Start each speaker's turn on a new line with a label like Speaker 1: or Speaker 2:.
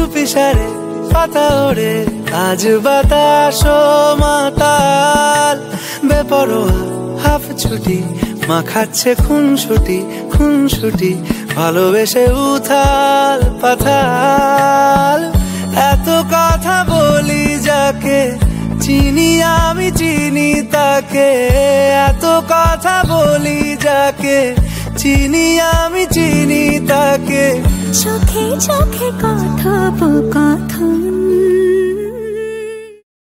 Speaker 1: চুপিসারে পাতা ওড়ে, আজ বাতাস মাতাল, বেপরোয়া হাফ ছুটি, মাখাচ্ছে খুনসুটি খুনসুটি, ভালোবেসে উথাল পাথাল। এত কথা বলি যাকে চিনি আমি চিনি তাকে, এত কথা বলি যাকে চিনি আমি চিনি তাকে।
Speaker 2: চোখে চোখে কথা